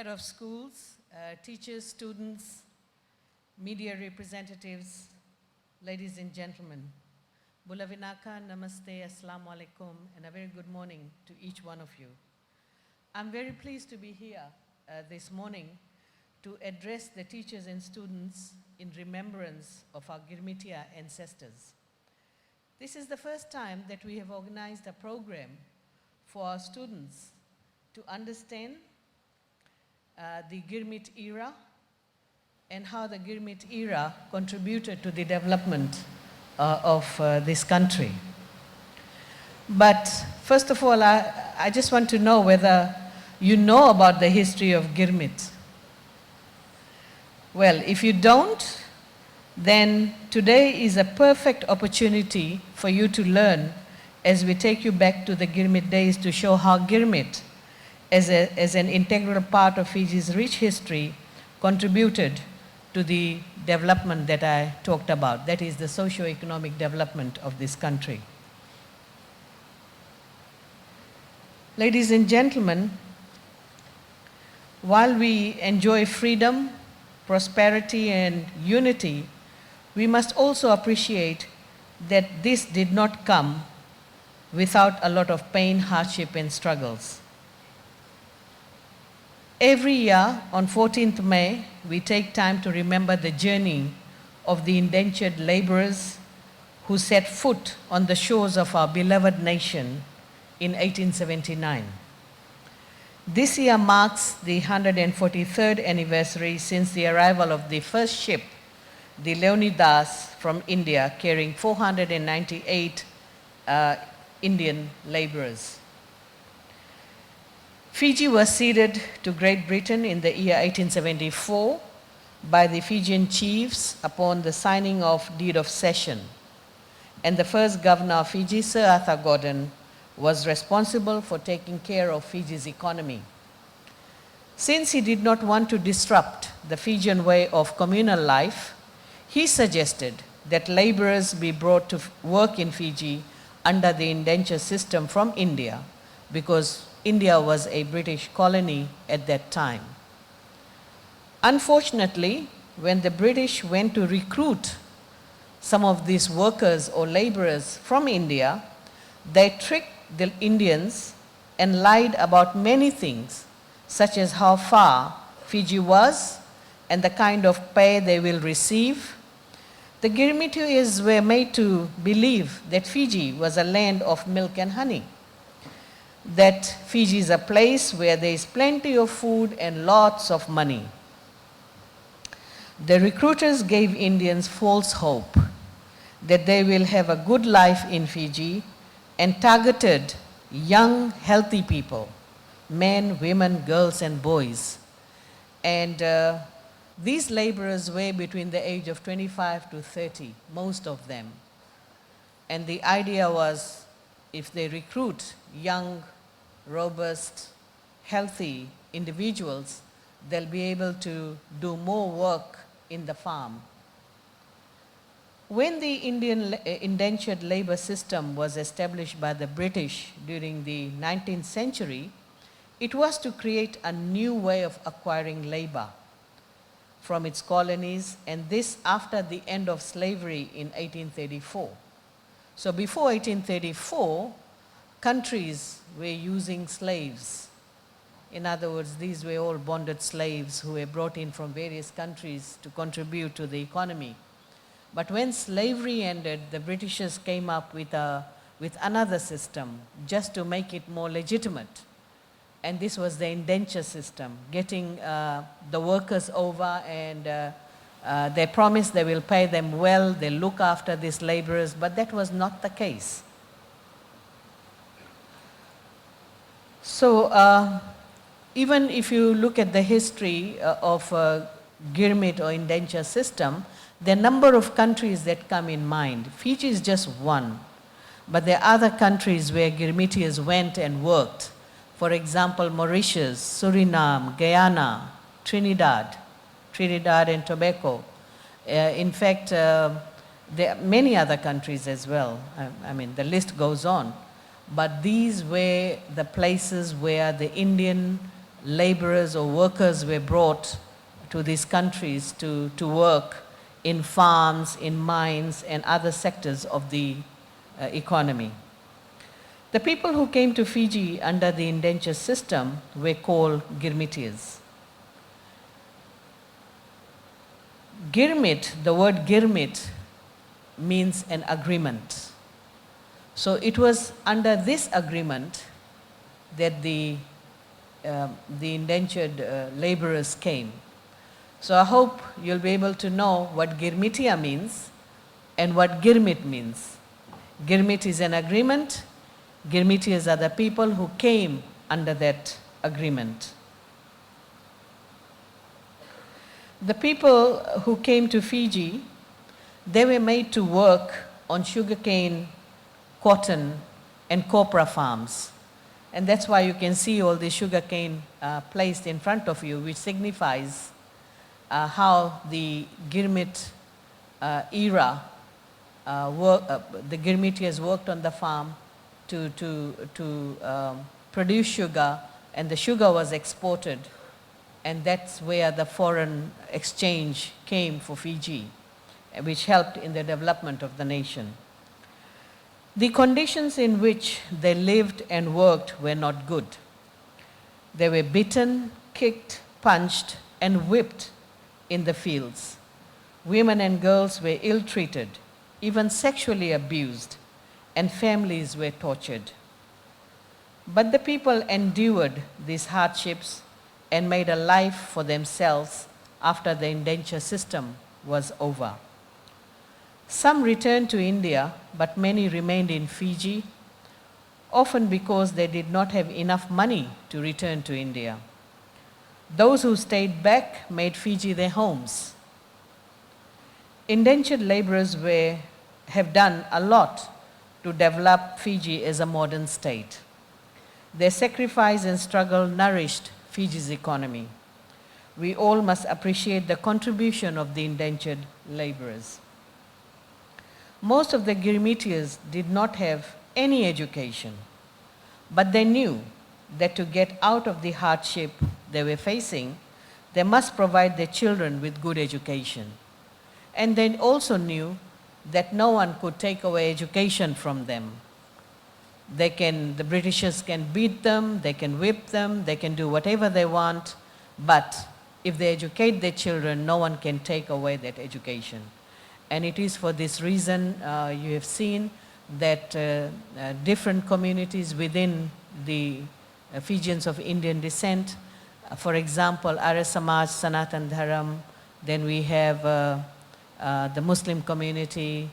head of schools, teachers, students, media representatives, ladies and gentlemen. Bulavinaka, Namaste, Assalamu Alaikum, and a very good morning to each one of you. I'm very pleased to be here this morning to address the teachers and students in remembrance of our Girmitia ancestors. This is the first time that we have organized a program for our students to understand the Girmit era and how the Girmit era contributed to the development of this country. But first of all, I just want to know whether you know about the history of Girmit. Well, if you don't, then today is a perfect opportunity for you to learn as we take you back to the Girmit days to show how Girmit, as an integral part of Fiji's rich history, contributed to the development that I talked about, that is the socio-economic development of this country. Ladies and gentlemen, while we enjoy freedom, prosperity, and unity, we must also appreciate that this did not come without a lot of pain, hardship, and struggles. Every year on 14th May, we take time to remember the journey of the indentured laborers who set foot on the shores of our beloved nation in 1879. This year marks the 143rd anniversary since the arrival of the first ship, the Leonidas from India, carrying 498 Indian laborers. Fiji was ceded to Great Britain in the year 1874 by the Fijian chiefs upon the signing of Deed of Cession. And the first governor of Fiji, Sir Arthur Gordon, was responsible for taking care of Fiji's economy. Since he did not want to disrupt the Fijian way of communal life, he suggested that laborers be brought to work in Fiji under the indenture system from India, because India was a British colony at that time. Unfortunately, when the British went to recruit some of these workers or laborers from India, they tricked the Indians and lied about many things, such as how far Fiji was and the kind of pay they will receive. The Girmitians were made to believe that Fiji was a land of milk and honey, that Fiji is a place where there is plenty of food and lots of money. The recruiters gave Indians false hope that they will have a good life in Fiji and targeted young, healthy people, men, women, girls, and boys. And these laborers were between the age of 25 to 30, most of them. And the idea was, if they recruit young, robust, healthy individuals, they'll be able to do more work in the farm. When the Indian indentured labor system was established by the British during the 19th century, it was to create a new way of acquiring labor from its colonies, and this after the end of slavery in 1834. So before 1834, countries were using slaves. In other words, these were all bonded slaves who were brought in from various countries to contribute to the economy. But when slavery ended, the Britishers came up with another system just to make it more legitimate. And this was the indenture system, getting the workers over, and they promised they will pay them well, they'll look after these laborers, but that was not the case. So even if you look at the history of Girmit or indenture system, there are a number of countries that come in mind. Fiji is just one, but there are other countries where Girmitians went and worked. For example, Mauritius, Suriname, Guyana, Trinidad and Tobago. In fact, there are many other countries as well. I mean, the list goes on. But these were the places where the Indian laborers or workers were brought to these countries to work in farms, in mines, and other sectors of the economy. The people who came to Fiji under the indenture system were called Girmitias. Girmit, the word Girmit, means an agreement. So it was under this agreement that the indentured laborers came. So I hope you'll be able to know what Girmitia means and what Girmit means. Girmit is an agreement. Girmitias are the people who came under that agreement. The people who came to Fiji, they were made to work on sugarcane, cotton, and copra farms. And that's why you can see all the sugarcane placed in front of you, which signifies how the Girmit era, the Girmitias worked on the farm to produce sugar, and the sugar was exported, and that's where the foreign exchange came for Fiji, which helped in the development of the nation. The conditions in which they lived and worked were not good. They were beaten, kicked, punched, and whipped in the fields. Women and girls were ill-treated, even sexually abused, and families were tortured. But the people endured these hardships and made a life for themselves after the indenture system was over. Some returned to India, but many remained in Fiji, often because they did not have enough money to return to India. Those who stayed back made Fiji their homes. Indentured laborers have done a lot to develop Fiji as a modern state. Their sacrifice and struggle nourished Fiji's economy. We all must appreciate the contribution of the indentured laborers. Most of the Girmitias did not have any education, but they knew that to get out of the hardship they were facing, they must provide their children with good education. And they also knew that no one could take away education from them. The Britishers can beat them, they can whip them, they can do whatever they want, but if they educate their children, no one can take away that education. And it is for this reason you have seen that different communities within the Fijians of Indian descent, for example, Arya Samaj, Sanatan Dharam, then we have the Muslim community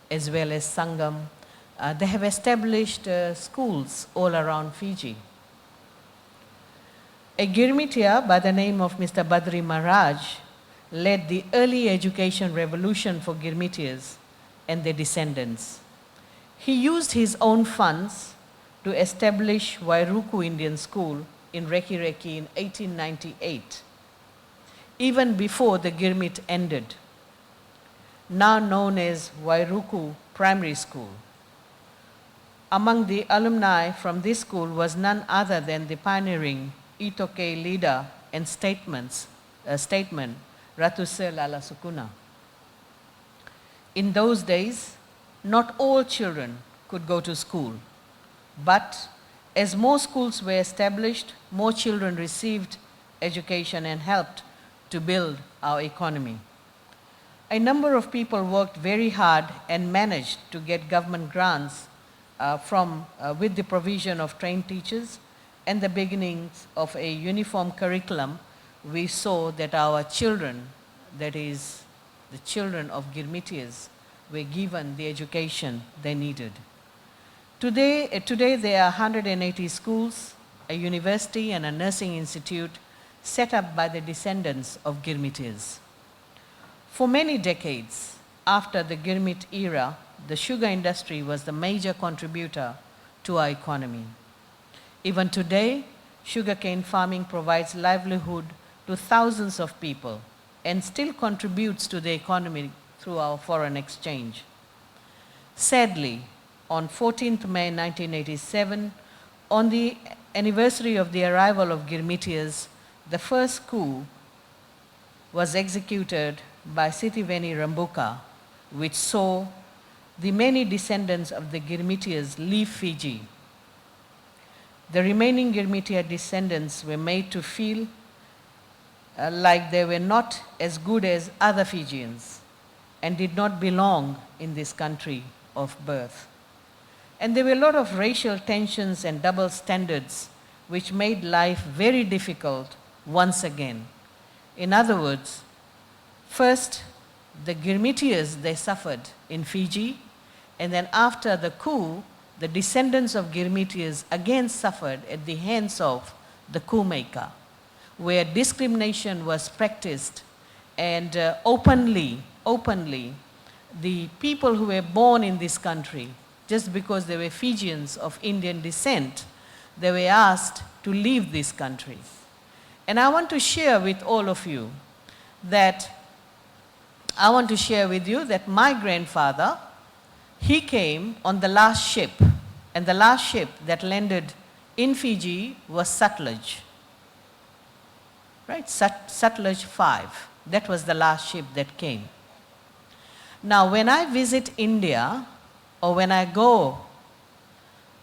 as well as Sangam. They have established schools all around Fiji. A Girmitia by the name of Mr. Badri Maharaj led the early education revolution for Girmitias and their descendants. He used his own funds to establish Wairuku Indian School in Reki Reki in 1898, even before the Girmit ended, now known as Wairuku Primary School. Among the alumni from this school was none other than the pioneering Itoke leader and statesman Ratusel Alasukuna. In those days, not all children could go to school, but as more schools were established, more children received education and helped to build our economy. A number of people worked very hard and managed to get government grants with the provision of trained teachers and the beginnings of a uniform curriculum. We saw that our children, that is the children of Girmitias, were given the education they needed. Today there are 180 schools, a university and a nursing institute set up by the descendants of Girmitias. For many decades after the Girmit era, the sugar industry was the major contributor to our economy. Even today, sugarcane farming provides livelihood to thousands of people and still contributes to the economy through our foreign exchange. Sadly, on 14th May 1987, on the anniversary of the arrival of Girmitias, the first coup was executed by Sitiveni Rambuka, which saw the many descendants of the Girmitias leave Fiji. The remaining Girmitia descendants were made to feel like they were not as good as other Fijians and did not belong in this country of birth. And there were a lot of racial tensions and double standards which made life very difficult once again. In other words, first, the Girmitias, they suffered in Fiji, and then after the coup, the descendants of Girmitias again suffered at the hands of the coup maker, where discrimination was practiced and openly, the people who were born in this country, just because they were Fijians of Indian descent, they were asked to leave this country. And I want to share with all of you that my grandfather, he came on the last ship, and the last ship that landed in Fiji was Sutlej, right? Sutlej 5, that was the last ship that came. Now, when I visit India, or when I go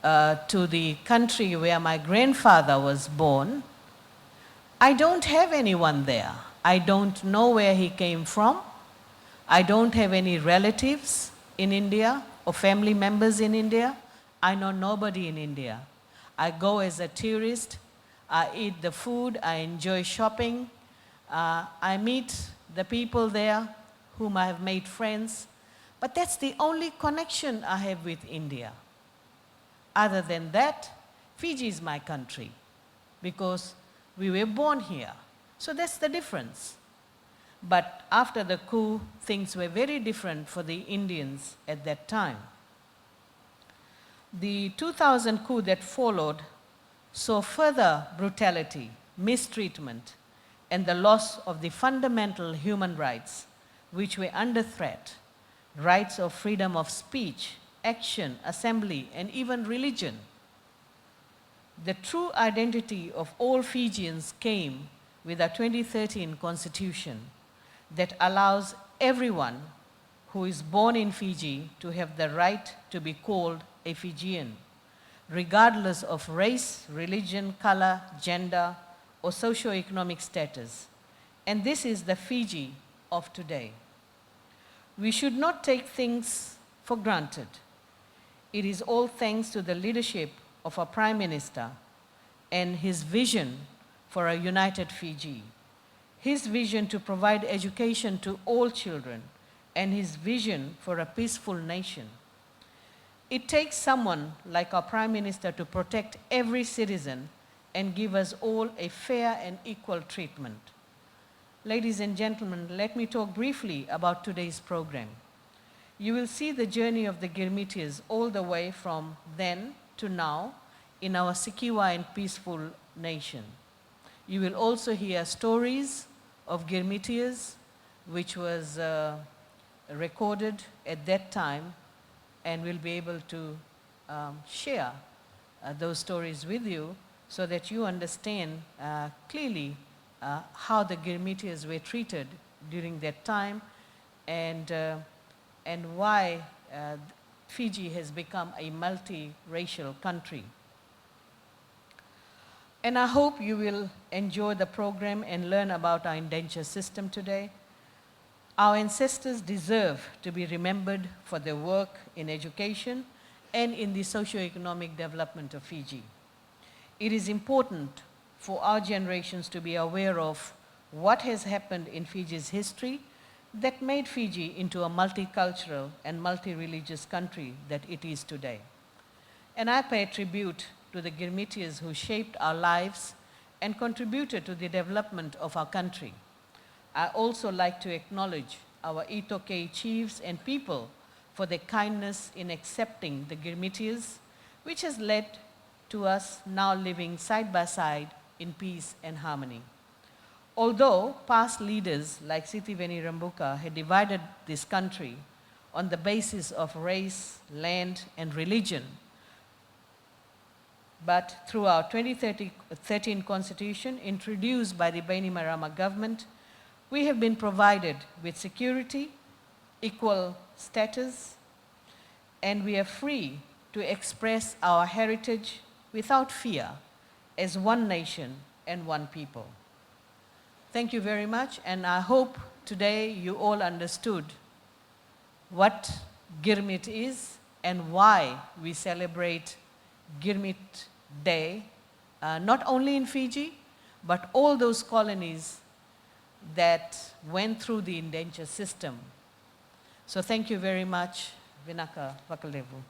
to the country where my grandfather was born, I don't have anyone there. I don't know where he came from. I don't have any relatives in India or family members in India. I know nobody in India. I go as a tourist. I eat the food. I enjoy shopping. I meet the people there whom I have made friends. But that's the only connection I have with India. Other than that, Fiji is my country because we were born here. So that's the difference. But after the coup, things were very different for the Indians at that time. The 2000 coup that followed saw further brutality, mistreatment, and the loss of the fundamental human rights which were under threat, rights of freedom of speech, action, assembly, and even religion. The true identity of all Fijians came with a 2013 constitution that allows everyone who is born in Fiji to have the right to be called a Fijian, regardless of race, religion, color, gender, or socioeconomic status. And this is the Fiji of today. We should not take things for granted. It is all thanks to the leadership of our Prime Minister and his vision for a united Fiji, his vision to provide education to all children, and his vision for a peaceful nation. It takes someone like our Prime Minister to protect every citizen and give us all a fair and equal treatment. Ladies and gentlemen, let me talk briefly about today's program. You will see the journey of the Girmitias all the way from then to now in our secure and peaceful nation. You will also hear stories of Girmitias, which was recorded at that time, and we'll be able to share those stories with you so that you understand clearly how the Girmitias were treated during that time and why Fiji has become a multi-racial country. And I hope you will enjoy the program and learn about our indenture system today. Our ancestors deserve to be remembered for their work in education and in the socio-economic development of Fiji. It is important for our generations to be aware of what has happened in Fiji's history that made Fiji into a multicultural and multi-religious country that it is today. And I pay tribute to the Girmitias who shaped our lives and contributed to the development of our country. I also like to acknowledge our Itoke chiefs and people for their kindness in accepting the Girmitias, which has led to us now living side by side in peace and harmony. Although past leaders like Sitiveni Rambuka had divided this country on the basis of race, land, and religion, but through our 2013 constitution introduced by the Bainimarama government, we have been provided with security, equal status, and we are free to express our heritage without fear as one nation and one people. Thank you very much, and I hope today you all understood what Girmit is and why we celebrate Girmit Day, not only in Fiji, but all those colonies that went through the indenture system. So thank you very much, Vinaka Vakalevu.